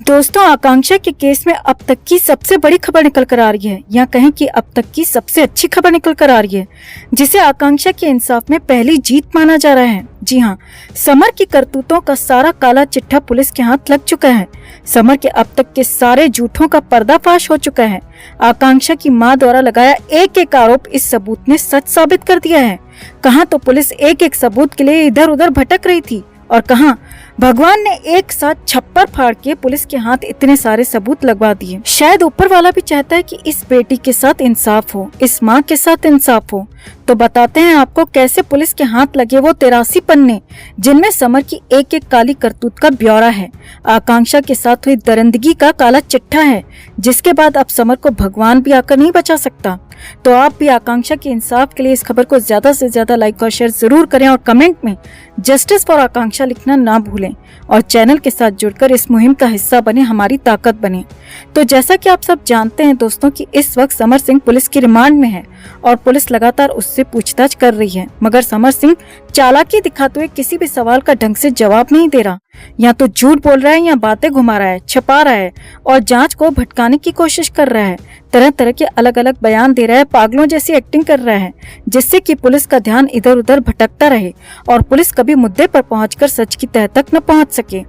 दोस्तों, आकांक्षा के केस में अब तक की सबसे बड़ी खबर निकल कर आ रही है, या कहें कि अब तक की सबसे अच्छी खबर निकल कर आ रही है, जिसे आकांक्षा के इंसाफ में पहली जीत माना जा रहा है। जी हाँ, समर की करतूतों का सारा काला चिट्ठा पुलिस के हाथ लग चुका है। समर के अब तक के सारे झूठों का पर्दाफाश हो चुका है। आकांक्षा की मां द्वारा लगाया एक एक आरोप इस सबूत ने सच साबित कर दिया है। कहाँ तो पुलिस एक एक सबूत के लिए इधर उधर भटक रही थी, और कहाँ भगवान ने एक साथ छप्पर फाड़ के पुलिस के हाथ इतने सारे सबूत लगवा दिए। शायद ऊपर वाला भी चाहता है कि इस बेटी के साथ इंसाफ हो, इस माँ के साथ इंसाफ हो। तो बताते हैं आपको कैसे पुलिस के हाथ लगे वो 83 पन्ने, जिनमें समर की एक एक काली करतूत का ब्यौरा है, आकांक्षा के साथ हुई दरिंदगी का काला चिट्ठा है, जिसके बाद अब समर को भगवान भी आकर नहीं बचा सकता। तो आप भी आकांक्षा के इंसाफ के लिए इस खबर को ज्यादा से ज्यादा लाइक और शेयर जरूर करें, और कमेंट में जस्टिस फॉर आकांक्षा लिखना ना भूलें, और चैनल के साथ जुड़कर इस मुहिम का हिस्सा बने, हमारी ताकत बने। तो जैसा कि आप सब जानते हैं दोस्तों कि इस वक्त समर सिंह पुलिस की रिमांड में है और पुलिस लगातार उससे पूछताछ कर रही है, मगर समर सिंह चालाकी दिखाते हुए किसी भी सवाल का ढंग से जवाब नहीं दे रहा। या तो झूठ बोल रहा है, या बातें घुमा रहा है, छिपा रहा है और जांच को भटकाने की कोशिश कर रहा है। तरह तरह के अलग अलग बयान दे रहा है, पागलों जैसी एक्टिंग कर रहा है, जिससे कि पुलिस का ध्यान इधर उधर भटकता रहे और पुलिस कभी मुद्दे पर पहुंचकर सच की तह तक न पहुंच सके।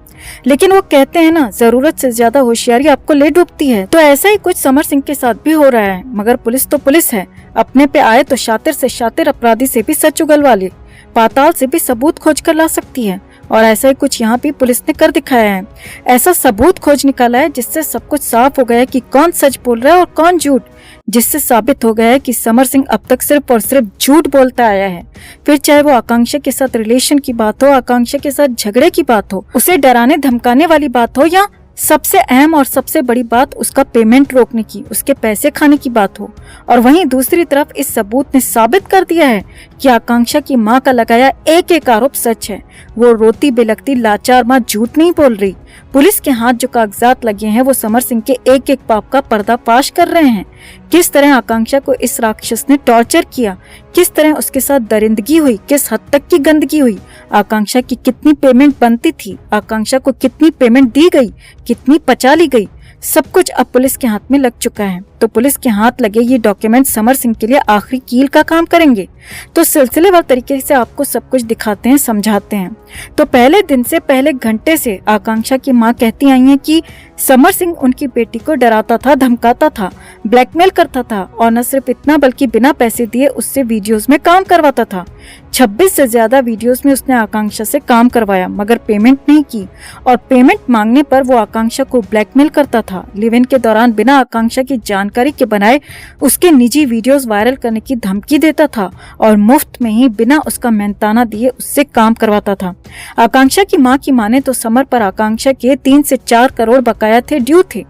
लेकिन वो कहते हैं ना, जरूरत से ज्यादा होशियारी आपको ले डूबती है। तो ऐसा ही कुछ समर सिंह के साथ भी हो रहा है, मगर पुलिस तो पुलिस है, अपने पे आए तो शातिर से शातिर अपराधी से भी सच उगलवा ले, पाताल से भी सबूत खोज कर ला सकती है। और ऐसा ही कुछ यहाँ भी पुलिस ने कर दिखाया है। ऐसा सबूत खोज निकाला है जिससे सब कुछ साफ हो गया है कि कौन सच बोल रहा है और कौन झूठ, जिससे साबित हो गया है कि समर सिंह अब तक सिर्फ और सिर्फ झूठ बोलता आया है। फिर चाहे वो आकांक्षा के साथ रिलेशन की बात हो, आकांक्षा के साथ झगड़े की बात हो, उसे डराने धमकाने वाली बात हो, या सबसे अहम और सबसे बड़ी बात उसका पेमेंट रोकने की, उसके पैसे खाने की बात हो। और वहीं दूसरी तरफ इस सबूत ने साबित कर दिया है कि आकांक्षा की मां का लगाया एक एक आरोप सच है। वो रोती बिलखती लाचार मां झूठ नहीं बोल रही। पुलिस के हाथ जो कागजात लगे हैं वो समर सिंह के एक एक पाप का पर्दाफाश कर रहे हैं। किस तरह आकांक्षा को इस राक्षस ने टॉर्चर किया, किस तरह उसके साथ दरिंदगी हुई, किस हद तक की गंदगी हुई, आकांक्षा की कितनी पेमेंट बनती थी, आकांक्षा को कितनी पेमेंट दी गई, कितनी पचा ली गई, सब कुछ अब पुलिस के हाथ में लग चुका है। तो पुलिस के हाथ लगे ये डॉक्यूमेंट समर सिंह के लिए आखिरी कील का काम करेंगे। तो सिलसिलेवार तरीके से आपको सब कुछ दिखाते हैं, समझाते हैं। तो पहले दिन से, पहले घंटे से आकांक्षा की मां कहती आई है कि समर सिंह उनकी बेटी को डराता था, धमकाता था, ब्लैकमेल करता था, और न सिर्फ इतना बल्कि बिना पैसे दिए उससे वीडियोस में काम करवाता था। 26 से ज्यादा वीडियोस में उसने आकांक्षा से काम करवाया, मगर पेमेंट नहीं की, और पेमेंट मांगने पर वो आकांक्षा को ब्लैकमेल करता था। लिव इन के दौरान बिना आकांक्षा की जानकारी के बनाए उसके निजी वीडियोस वायरल करने की धमकी देता था, और मुफ्त में ही बिना उसका मेहनताना दिए उससे काम करवाता था। आकांक्षा की मां की माने तो समर पर आकांक्षा के 3 से 4 करोड़ बकाया थे, ड्यू थे।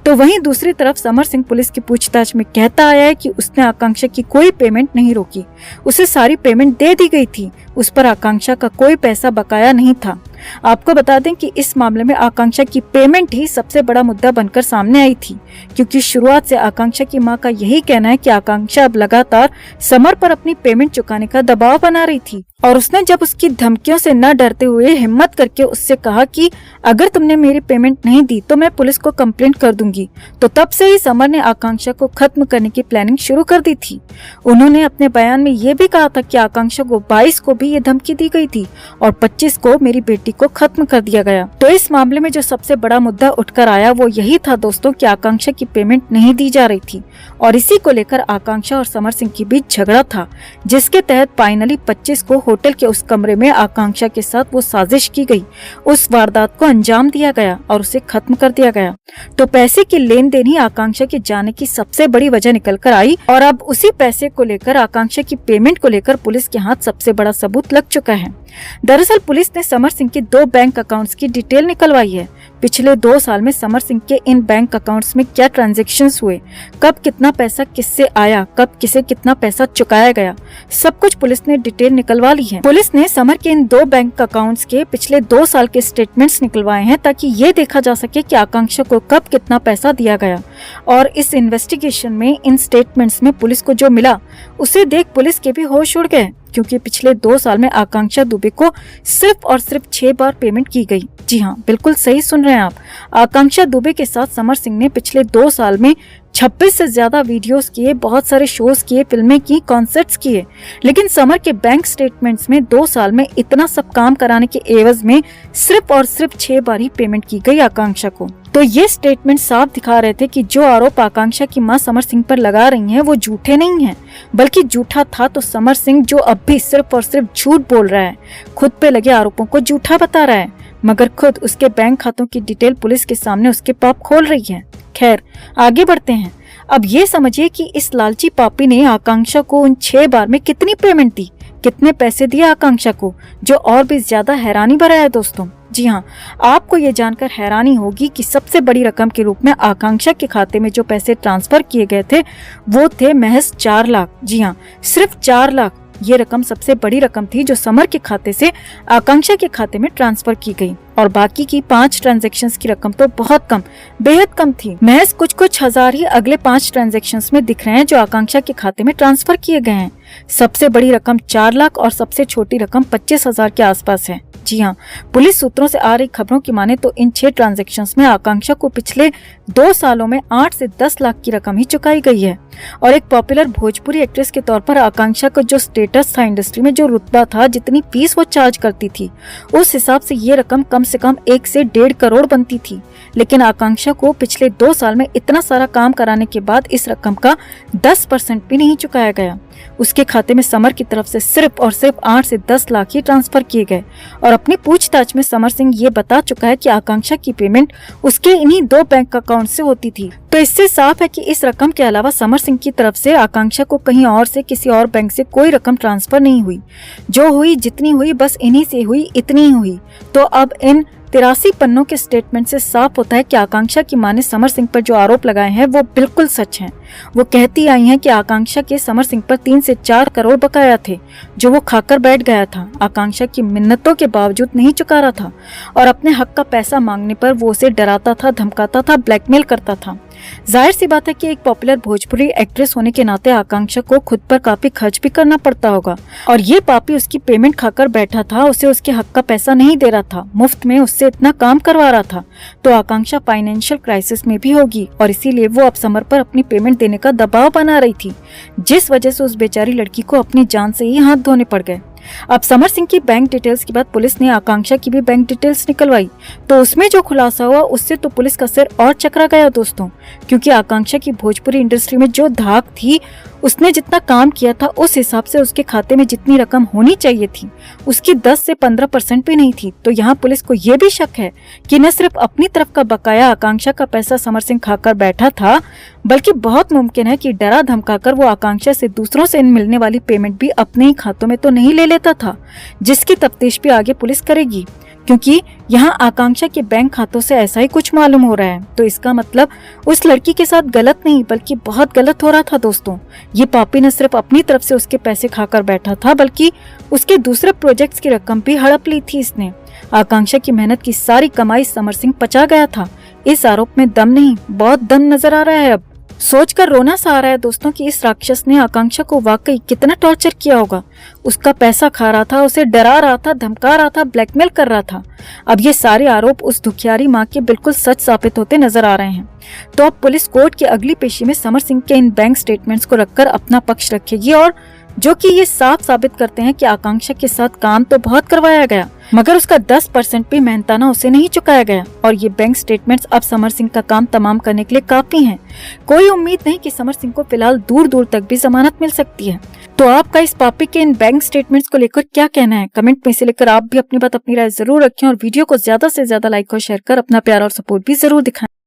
तो वहीं दूसरी तरफ समर सिंह पुलिस की पूछताछ में कहता आया है कि उसने आकांक्षा की कोई पेमेंट नहीं रोकी, उसे सारी पेमेंट दे दी गई थी, उस पर आकांक्षा का कोई पैसा बकाया नहीं था। आपको बता दें कि इस मामले में आकांक्षा की पेमेंट ही सबसे बड़ा मुद्दा बनकर सामने आई थी, क्योंकि शुरुआत से आकांक्षा की मां का यही कहना है कि आकांक्षा अब लगातार समर पर अपनी पेमेंट चुकाने का दबाव बना रही थी, और उसने जब उसकी धमकियों से न डरते हुए हिम्मत करके उससे कहा कि अगर तुमने मेरी पेमेंट नहीं दी तो मैं पुलिस को कंप्लेंट कर दूंगी, तो तब से ही समर ने आकांक्षा को खत्म करने की प्लानिंग शुरू कर दी थी। उन्होंने अपने बयान में ये भी कहा था कि आकांक्षा को 22 को भी ये धमकी दी गई थी और 25 को मेरी बेटी को खत्म कर दिया गया। तो इस मामले में जो सबसे बड़ा मुद्दा उठकर आया वो यही था दोस्तों कि आकांक्षा की पेमेंट नहीं दी जा रही थी, और इसी को लेकर आकांक्षा और समर सिंह के बीच झगड़ा था, जिसके तहत फाइनली 25 को होटल के उस कमरे में आकांक्षा के साथ वो साजिश की गई, उस वारदात को अंजाम दिया गया और उसे खत्म कर दिया गया। तो पैसे की लेन देन ही आकांक्षा के जाने की सबसे बड़ी वजह निकल कर आई, और अब उसी पैसे को लेकर, आकांक्षा की पेमेंट को लेकर पुलिस के हाथ सबसे बड़ा सबूत लग चुका है। दरअसल पुलिस ने समर सिंह के 2 बैंक अकाउंट्स की डिटेल निकलवाई है। पिछले 2 साल में समर सिंह के इन बैंक अकाउंट्स में क्या ट्रांजैक्शंस हुए, कब कितना पैसा किससे आया, कब किसे कितना पैसा चुकाया गया, सब कुछ पुलिस ने डिटेल निकलवा ली है। पुलिस ने समर के इन 2 बैंक अकाउंट्स के पिछले 2 साल के स्टेटमेंट्स निकलवाए हैं, ताकि ये देखा जा सके कि आकांक्षा को कब कितना पैसा दिया गया। और इस इन्वेस्टिगेशन में इन स्टेटमेंट्स में पुलिस को जो मिला उसे देख पुलिस के भी होश उड़ गए। क्योंकि पिछले 2 साल में आकांक्षा दुबे को सिर्फ और सिर्फ 6 बार पेमेंट की गई। जी हाँ, बिल्कुल सही सुन रहे हैं आप। आकांक्षा दुबे के साथ समर सिंह ने पिछले 2 साल में 26 से ज्यादा वीडियोस किए, बहुत सारे शोज किए, फिल्में की, कॉन्सर्ट्स किए, लेकिन समर के बैंक स्टेटमेंट्स में 2 साल में इतना सब काम कराने के एवज में सिर्फ और सिर्फ 6 बार ही पेमेंट की गई आकांक्षा को। तो ये स्टेटमेंट साफ दिखा रहे थे कि जो आरोप आकांक्षा की मां समर सिंह पर लगा रही हैं वो झूठे नहीं हैं, बल्कि झूठा था तो समर सिंह जो अब भी सिर्फ और सिर्फ झूठ बोल रहा है, खुद पे लगे आरोपों को झूठा बता रहा है, मगर खुद उसके बैंक खातों की डिटेल पुलिस के सामने उसके पाप खोल रही है। खैर, आगे बढ़ते हैं। अब ये समझिए कि इस लालची पापी ने आकांक्षा को उन 6 बार में कितनी पेमेंट दी, कितने पैसे दिए आकांक्षा को, जो और भी ज्यादा हैरानी भरा है दोस्तों। जी हाँ, आपको ये जानकर हैरानी होगी कि सबसे बड़ी रकम के रूप में आकांक्षा के खाते में जो पैसे ट्रांसफर किए गए थे वो थे महज 4 लाख। जी हाँ, सिर्फ 4 लाख। ये रकम सबसे बड़ी रकम थी जो समर के खाते से आकांक्षा के खाते में ट्रांसफर की गई, और बाकी की 5 ट्रांजैक्शंस की रकम तो बहुत कम, बेहद कम थी। महज कुछ हजार ही अगले 5 ट्रांजैक्शंस में दिख रहे हैं जो आकांक्षा के खाते में ट्रांसफर किए गए हैं। सबसे बड़ी रकम 4 लाख और सबसे छोटी रकम 25,000 के आसपास है। जी हाँ, पुलिस सूत्रों से आ रही खबरों की माने तो इन 6 ट्रांजैक्शंस में आकांक्षा को पिछले 2 सालों में 8 से 10 लाख की रकम ही चुकाई गई है। और एक पॉपुलर भोजपुरी एक्ट्रेस के तौर पर आकांक्षा का जो स्टेटस था इंडस्ट्री में, जो रुतबा था, जितनी फीस वो चार्ज करती थी, उस हिसाब से ये रकम कम से कम 1 से 1.5 करोड़ बनती थी। लेकिन आकांक्षा को पिछले 2 साल में इतना सारा काम कराने के बाद इस रकम का 10% भी नहीं चुकाया गया। उसके खाते में समर की तरफ से सिर्फ और सिर्फ 8 से 10 लाख ही ट्रांसफर किए गए। और अपनी पूछताछ में समर सिंह ये बता चुका है कि आकांक्षा की पेमेंट उसके इन्हीं 2 बैंक अकाउंट से होती थी। तो इससे साफ है कि इस रकम के अलावा समर सिंह की तरफ से आकांक्षा को कहीं और से, किसी और बैंक से कोई रकम ट्रांसफर नहीं हुई। जो हुई, जितनी हुई, बस इन्हीं से हुई, इतनी ही हुई। तो अब इन 83 पन्नों के स्टेटमेंट से साफ होता है कि आकांक्षा की मां ने समर सिंह पर जो आरोप लगाए हैं वो बिल्कुल सच हैं। वो कहती आई हैं कि आकांक्षा के समर सिंह पर 3 से 4 करोड़ बकाया थे, जो वो खाकर बैठ गया था। आकांक्षा की मिन्नतों के बावजूद नहीं चुका रहा था, और अपने हक का पैसा मांगने पर वो उसे डराता था, धमकाता था, ब्लैकमेल करता था। जाहिर सी बात है कि एक पॉपुलर भोजपुरी एक्ट्रेस होने के नाते आकांक्षा को खुद पर काफी खर्च भी करना पड़ता होगा, और ये पापी उसकी पेमेंट खाकर बैठा था, उसे उसके हक का पैसा नहीं दे रहा था, मुफ्त में उससे इतना काम करवा रहा था। तो आकांक्षा फाइनेंशियल क्राइसिस में भी होगी, और इसीलिए वो अब समर पर अपनी पेमेंट देने का दबाव बना रही थी, जिस वजह से उस बेचारी लड़की को अपनी जान से ही हाथ धोने पड़ गए। अब समर सिंह की बैंक डिटेल्स के बाद पुलिस ने आकांक्षा की भी बैंक डिटेल्स निकलवाई, तो उसमें जो खुलासा हुआ उससे तो पुलिस का सिर और चकरा गया दोस्तों, क्योंकि आकांक्षा की भोजपुरी इंडस्ट्री में जो धाक थी, उसने जितना काम किया था उस हिसाब से उसके खाते में जितनी रकम होनी चाहिए थी उसकी 10 से 15% भी नहीं थी। तो यहाँ पुलिस को ये भी शक है कि न सिर्फ अपनी तरफ का बकाया आकांक्षा का पैसा समर सिंह खाकर बैठा था, बल्कि बहुत मुमकिन है कि डरा धमकाकर वो आकांक्षा से दूसरों से मिलने वाली पेमेंट भी अपने ही खातों में तो नहीं ले लेता था, जिसकी तफ्तीश भी आगे पुलिस करेगी, क्योंकि यहाँ आकांक्षा के बैंक खातों से ऐसा ही कुछ मालूम हो रहा है। तो इसका मतलब उस लड़की के साथ गलत नहीं बल्कि बहुत गलत हो रहा था दोस्तों। ये पापी न सिर्फ अपनी तरफ से उसके पैसे खाकर बैठा था, बल्कि उसके दूसरे प्रोजेक्ट्स की रकम भी हड़प ली थी इसने। आकांक्षा की मेहनत की सारी कमाई समर सिंह पचा गया था। इस आरोप में दम नहीं, बहुत दम नजर आ रहा है। अब सोचकर रोना सा आ रहा है दोस्तों कि इस राक्षस ने आकांक्षा को वाकई कितना टॉर्चर किया होगा। उसका पैसा खा रहा था, उसे डरा रहा था, धमका रहा था, ब्लैकमेल कर रहा था। अब ये सारे आरोप उस दुखियारी माँ के बिल्कुल सच साबित होते नजर आ रहे हैं। तो अब पुलिस कोर्ट की अगली पेशी में समर सिंह के इन बैंक स्टेटमेंट्स को रखकर अपना पक्ष रखेगी, और जो कि ये साफ साबित करते हैं कि आकांक्षा के साथ काम तो बहुत करवाया गया, मगर उसका 10% भी मेहनताना उसे नहीं चुकाया गया। और ये बैंक स्टेटमेंट्स अब समर सिंह का काम तमाम करने के लिए काफी हैं। कोई उम्मीद नहीं कि समर सिंह को फिलहाल दूर दूर तक भी जमानत मिल सकती है। तो आपका इस पापी के इन बैंक स्टेटमेंट्स को लेकर क्या कहना है? कमेंट में से लेकर आप भी अपनी बात, अपनी राय जरूर रखें, और वीडियो को ज्यादा से ज्यादा लाइक और शेयर कर अपना प्यार और सपोर्ट भी जरूर दिखाएं।